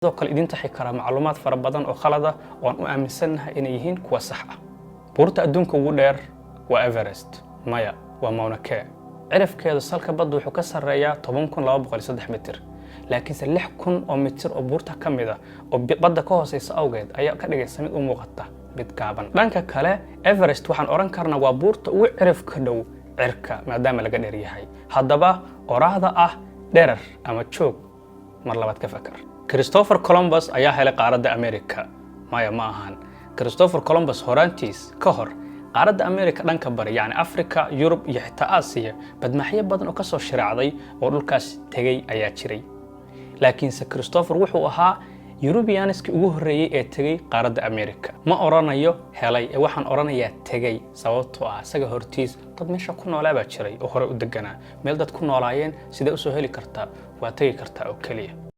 sidoo kale idin taxi kara macluumaad fara badan oo khalad ah oo aan u aaminsanahay inay yihiin kuwa sax ah. buurta adduunka ugu dheer waa Everest, maya waa Mauna Kea. cirifkeedu salka badda wuxuu ka sarreeyaa 10203 mitir, laakiinse 6000 oo mitir oo buurta ka mid ah oo badda ka hooseysa awgeed ayaa ka dhigaysa mid u muuqata mid gaaban. dhanka kale Everest waxaan oran karnaa waa buurta ugu cirifka dhow cirka maadaama laga dheer yahay. haddaba oraahda ah dherer ama joog mar labaad ka fakar. Christopher Columbus ayaa helay qaaradda America, maya ma ahan. Christopher Columbus horaantiis ka hor qaaradda America dhanka bari yani Afrika, Yurub iyo xitaa Aasiya badmaxyo badan oo ka soo shiraacday oo dhulkaas tagay ayaa jiray. laakiinse Christopher wuxuu ahaa Europeaniski ugu horeeyay ee tagay qaaradda America. ma oranayo helay ee waxaan oranayaa tagay sababtoo ah isaga hortiis dad meesha ku noolaa baa jiray oo hore u deganaa. meel dad ku noolaayeen sidee u soo heli kartaa waa tagi kartaa oo kaliya.